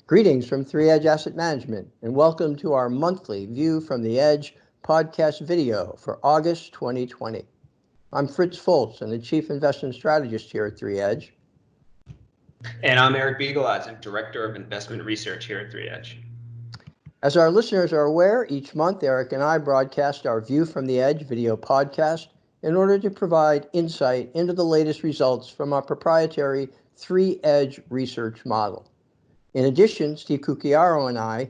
Greetings from 3Edge Asset Management, and welcome to our monthly View from the Edge podcast video for August 2020. I'm Fritz Folts, and the Chief Investment Strategist here at 3Edge. And I'm Eric Biegeleisen, Director of Investment Research here at 3Edge. As our listeners are aware, each month Eric and I broadcast our View from the Edge video podcast in order to provide insight into the latest results from our proprietary 3Edge research model. In addition, Steve Cucchiaro and I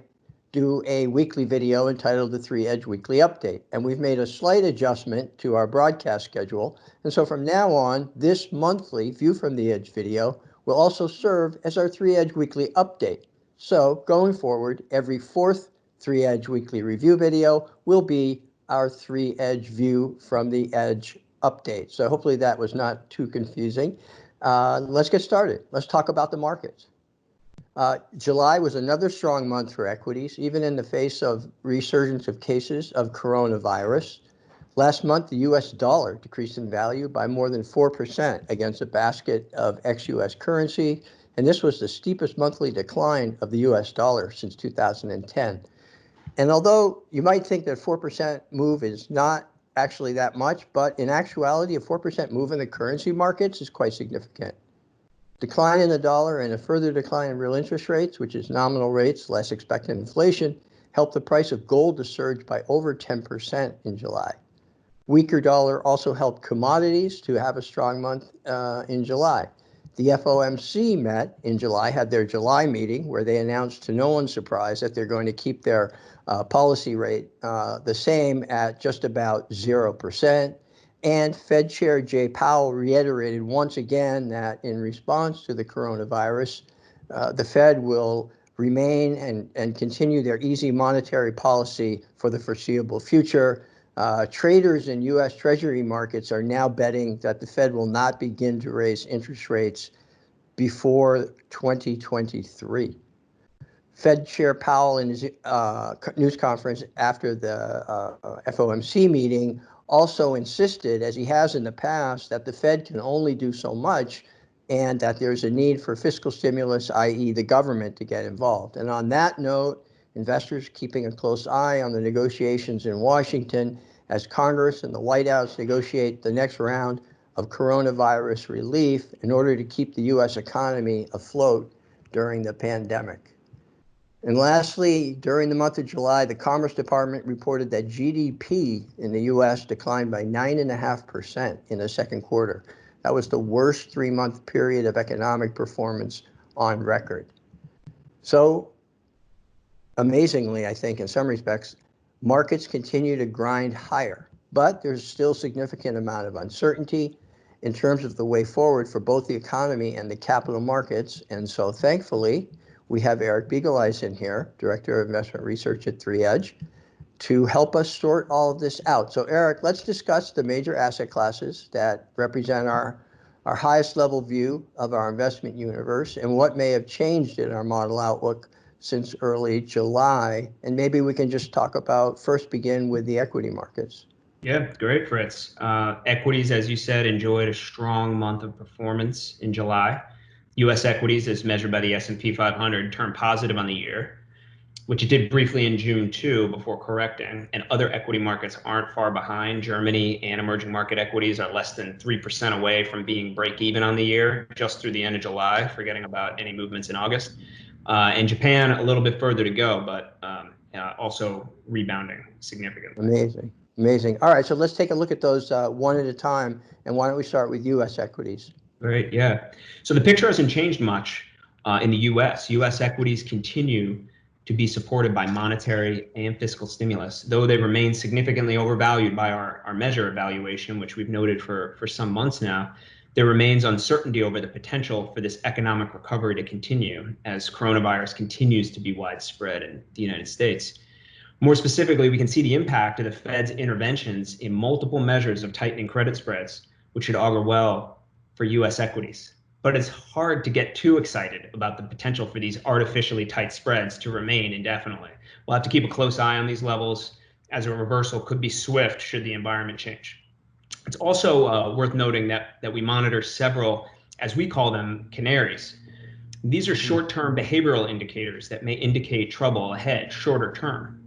do a weekly video entitled the 3Edge Weekly Update, and we've made a slight adjustment to our broadcast schedule. And so from now on, this monthly View from the Edge video will also serve as our 3Edge Weekly Update. So going forward, every fourth 3Edge Weekly Review video will be our 3Edge View from the Edge Update. So hopefully that was not too confusing. Let's get started. Let's talk about the markets. July was another strong month for equities, even in the face of resurgence of cases of coronavirus. Last month, the U.S. dollar decreased in value by more than 4% against a basket of ex-U.S. currency, and this was the steepest monthly decline of the U.S. dollar since 2010. And although you might think that 4% move is not actually that much, but in actuality, a 4% move in the currency markets is quite significant. Decline in the dollar and a further decline in real interest rates, which is nominal rates less expected inflation, helped the price of gold to surge by over 10% in July. Weaker dollar also helped commodities to have a strong month in July. The FOMC met in July, had their July meeting where they announced to no one's surprise that they're going to keep their policy rate the same at just about 0%. And Fed Chair Jay Powell reiterated once again that in response to the coronavirus, the Fed will remain and continue their easy monetary policy for the foreseeable future. Traders in U.S. Treasury markets are now betting that the Fed will not begin to raise interest rates before 2023. Fed Chair Powell in his news conference after the FOMC meeting also insisted, as he has in the past, that the Fed can only do so much and that there's a need for fiscal stimulus, i.e. the government, to get involved. And on that note, investors keeping a close eye on the negotiations in Washington as Congress and the White House negotiate the next round of coronavirus relief in order to keep the U.S. economy afloat during the pandemic. And lastly, during the month of July, the Commerce Department reported that GDP in the U.S. declined by 9.5% in the second quarter. That was the worst three-month period of economic performance on record. So, amazingly, I think, in some respects, markets continue to grind higher, but there's still a significant amount of uncertainty in terms of the way forward for both the economy and the capital markets. And so, thankfully, we have Eric Biegeleisen here, Director of Investment Research at 3Edge, to help us sort all of this out. So Eric, let's discuss the major asset classes that represent our highest level view of our investment universe and what may have changed in our model outlook since early July. And maybe we can just talk about, first begin with the equity markets. Yeah, great, Fritz. Equities, as you said, enjoyed a strong month of performance in July. U.S. equities, as measured by the S&P 500, turned positive on the year, which it did briefly in June too, before correcting. And other equity markets aren't far behind. Germany and emerging market equities are less than 3% away from being break even on the year, just through the end of July, forgetting about any movements in August. And Japan, a little bit further to go, but also rebounding significantly. Amazing. All right, so let's take a look at those one at a time. And why don't we start with U.S. equities? Great, yeah. So the picture hasn't changed much in the U.S. U.S. equities continue to be supported by monetary and fiscal stimulus, though they remain significantly overvalued by our measure evaluation, which we've noted for some months now. There remains uncertainty over the potential for this economic recovery to continue as coronavirus continues to be widespread in the United States. More specifically, we can see the impact of the Fed's interventions in multiple measures of tightening credit spreads, which should augur well for U.S. equities. But it's hard to get too excited about the potential for these artificially tight spreads to remain indefinitely. We'll have to keep a close eye on these levels, as a reversal could be swift should the environment change. It's also worth noting that we monitor several, as we call them, canaries. These are short-term behavioral indicators that may indicate trouble ahead, shorter term.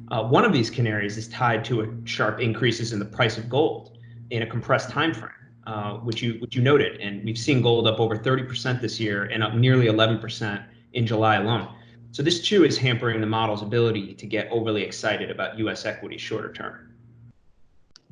One of these canaries is tied to sharp increases in the price of gold in a compressed time frame, which you noted, and we've seen gold up over 30% this year and up nearly 11% in July alone. So this too is hampering the model's ability to get overly excited about U.S. equities shorter term.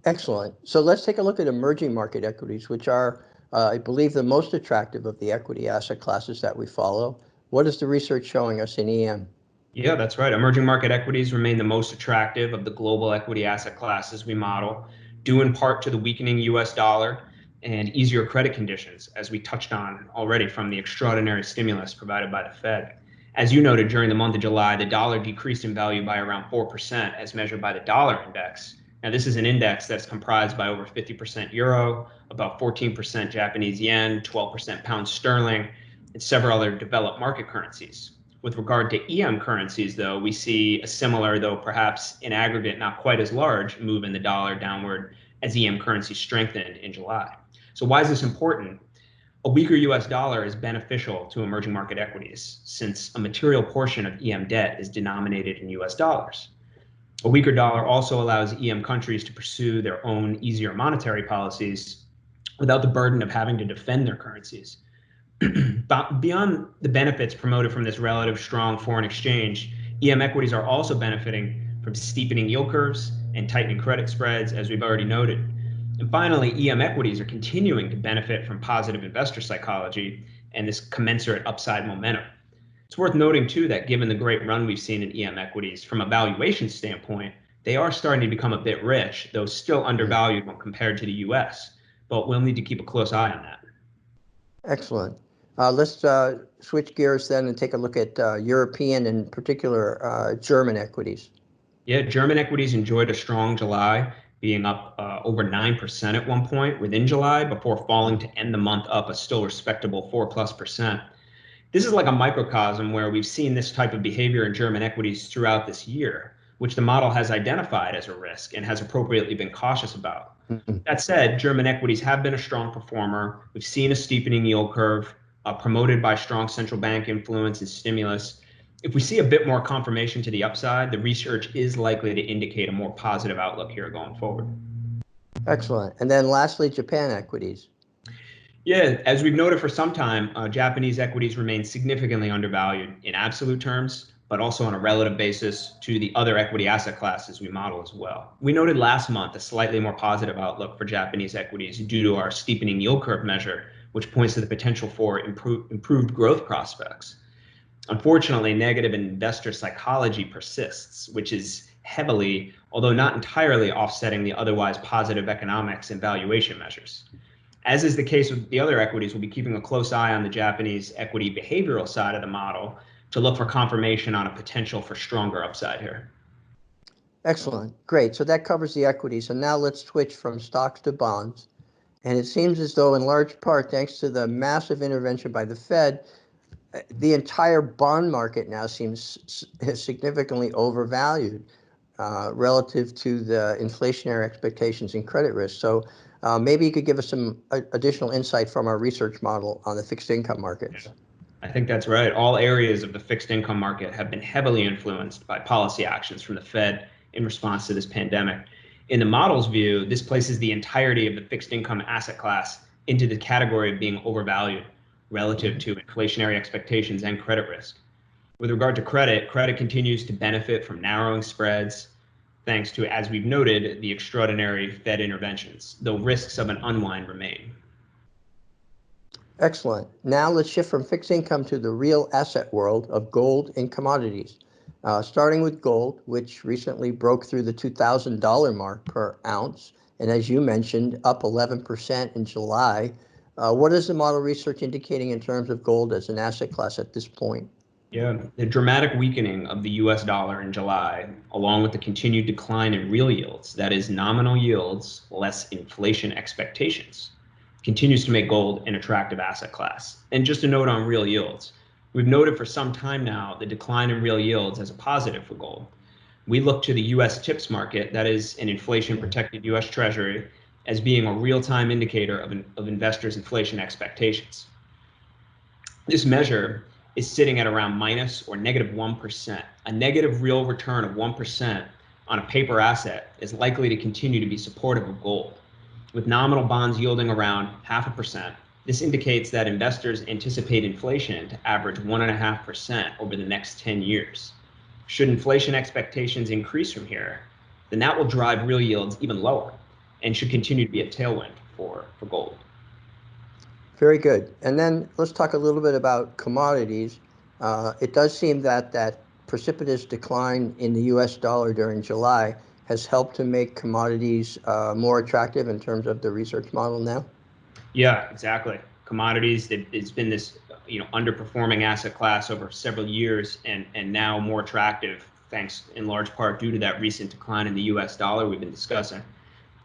Excellent. So let's take a look at emerging market equities, which are, I believe, the most attractive of the equity asset classes that we follow. What is the research showing us in EM? Yeah, that's right. Emerging market equities remain the most attractive of the global equity asset classes we model, due in part to the weakening US dollar and easier credit conditions, as we touched on already from the extraordinary stimulus provided by the Fed. As you noted, during the month of July, the dollar decreased in value by around 4% as measured by the dollar index. Now, this is an index that's comprised by over 50% euro, about 14% Japanese yen, 12% pound sterling, and several other developed market currencies. With regard to EM currencies, though, we see a similar, though perhaps in aggregate not quite as large, move in the dollar downward as EM currencies strengthened in July. So why is this important? A weaker US dollar is beneficial to emerging market equities since a material portion of EM debt is denominated in US dollars. A weaker dollar also allows EM countries to pursue their own easier monetary policies without the burden of having to defend their currencies. But beyond the benefits promoted from this relative strong foreign exchange, EM equities are also benefiting from steepening yield curves and tightening credit spreads, as we've already noted. And finally, EM equities are continuing to benefit from positive investor psychology and this commensurate upside momentum. It's worth noting, too, that given the great run we've seen in EM equities, from a valuation standpoint, they are starting to become a bit rich, though still undervalued when compared to the US. But we'll need to keep a close eye on that. Excellent. Let's switch gears then and take a look at European, in particular, German equities. Yeah, German equities enjoyed a strong July, being up over 9% at one point within July before falling to end the month up a still respectable 4+%. This is like a microcosm where we've seen this type of behavior in German equities throughout this year, which the model has identified as a risk and has appropriately been cautious about. That said, German equities have been a strong performer. We've seen a steepening yield curve promoted by strong central bank influence and stimulus. If we see a bit more confirmation to the upside, the research is likely to indicate a more positive outlook here going forward. Excellent. And then lastly, Japan equities. Yeah, as we've noted for some time, Japanese equities remain significantly undervalued in absolute terms, but also on a relative basis to the other equity asset classes we model as well. We noted last month a slightly more positive outlook for Japanese equities due to our steepening yield curve measure, which points to the potential for improved growth prospects. Unfortunately, negative investor psychology persists, which is heavily, although not entirely, offsetting the otherwise positive economics and valuation measures. As is the case with the other equities, we'll be keeping a close eye on the Japanese equity behavioral side of the model to look for confirmation on a potential for stronger upside here. Excellent. Great. So that covers the equities. And now let's switch from stocks to bonds. And it seems as though, in large part, thanks to the massive intervention by the Fed, the entire bond market now seems significantly overvalued relative to the inflationary expectations and credit risk. So maybe you could give us some additional insight from our research model on the fixed income markets. I think that's right. All areas of the fixed income market have been heavily influenced by policy actions from the Fed in response to this pandemic. In the model's view, this places the entirety of the fixed income asset class into the category of being overvalued relative to inflationary expectations and credit risk. With regard to credit, credit continues to benefit from narrowing spreads, thanks to, as we've noted, the extraordinary Fed interventions, though risks of an unwind remain. Excellent. Now let's shift from fixed income to the real asset world of gold and commodities. Starting with gold, which recently broke through the $2,000 mark per ounce, and as you mentioned, up 11% in July. What is the model research indicating in terms of gold as an asset class at this point? Yeah, the dramatic weakening of the US dollar in July, along with the continued decline in real yields, that is nominal yields less inflation expectations, continues to make gold an attractive asset class. And just a note on real yields. We've noted for some time now the decline in real yields as a positive for gold. We look to the US TIPS market, that is an inflation-protected US Treasury, as being a real-time indicator of investors' inflation expectations. This measure is sitting at around minus or negative 1%. A negative real return of 1% on a paper asset is likely to continue to be supportive of gold. With nominal bonds yielding around 0.5%, this indicates that investors anticipate inflation to average 1.5% over the next 10 years. Should inflation expectations increase from here, then that will drive real yields even lower and should continue to be a tailwind for gold. Very good. And then let's talk a little bit about commodities. It does seem that that precipitous decline in the US dollar during July has helped to make commodities more attractive in terms of the research model now. Yeah, exactly. Commodities, it's been this underperforming asset class over several years and now more attractive, thanks in large part due to that recent decline in the US dollar we've been discussing.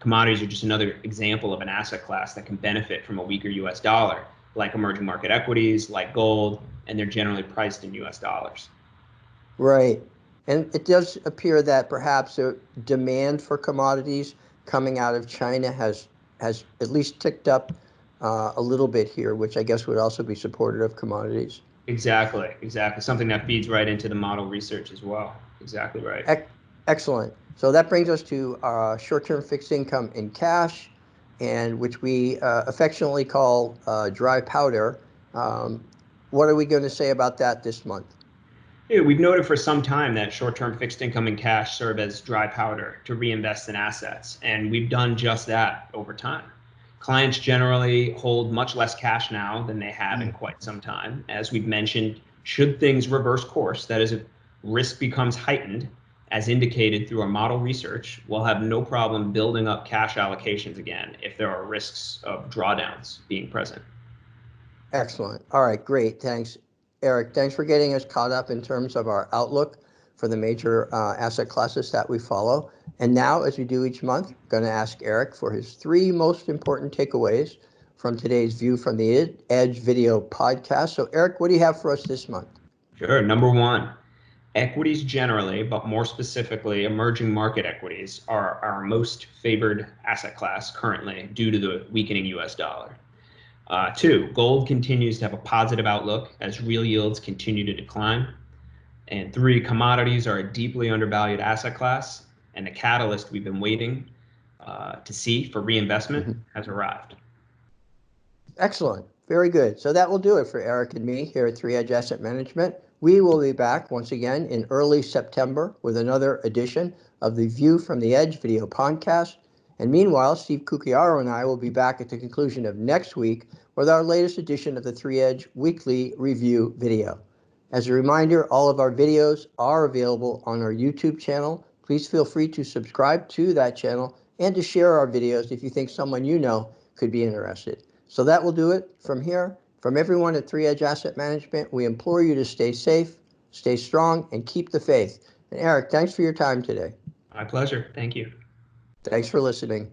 Commodities are just another example of an asset class that can benefit from a weaker US dollar, like emerging market equities, like gold, and they're generally priced in US dollars. Right. And it does appear that perhaps the demand for commodities coming out of China has at least ticked up a little bit here, which I guess would also be supportive of commodities. Exactly. Something that feeds right into the model research as well. Exactly right. Excellent. So that brings us to short-term fixed income in cash, and which we affectionately call dry powder. What are we going to say about that this month? Yeah, we've noted for some time that short-term fixed income and cash serve as dry powder to reinvest in assets, and we've done just that over time. Clients generally hold much less cash now than they have in quite some time. As we've mentioned, should things reverse course, that is, if risk becomes heightened, as indicated through our model research, we'll have no problem building up cash allocations again if there are risks of drawdowns being present. Excellent. All right, great. Thanks, Eric. Thanks for getting us caught up in terms of our outlook for the major asset classes that we follow. And now, as we do each month, I'm going to ask Eric for his 3 most important takeaways from today's View from the Edge video podcast. So, Eric, what do you have for us this month? Sure. Number 1, equities generally, but more specifically, emerging market equities are our most favored asset class currently due to the weakening US dollar. 2, gold continues to have a positive outlook as real yields continue to decline. And 3, commodities are a deeply undervalued asset class, and the catalyst we've been waiting to see for reinvestment has arrived. Excellent. Very good. So that will do it for Eric and me here at 3 Edge Asset Management. We will be back once again in early September with another edition of the View from the Edge video podcast. And meanwhile, Steve Cucchiaro and I will be back at the conclusion of next week with our latest edition of the 3 Edge Weekly Review video. As a reminder, all of our videos are available on our YouTube channel. Please feel free to subscribe to that channel and to share our videos if you think someone you know could be interested. So that will do it from here. From everyone at 3 Edge Asset Management, we implore you to stay safe, stay strong, and keep the faith. And Eric, thanks for your time today. My pleasure. Thank you. Thanks for listening.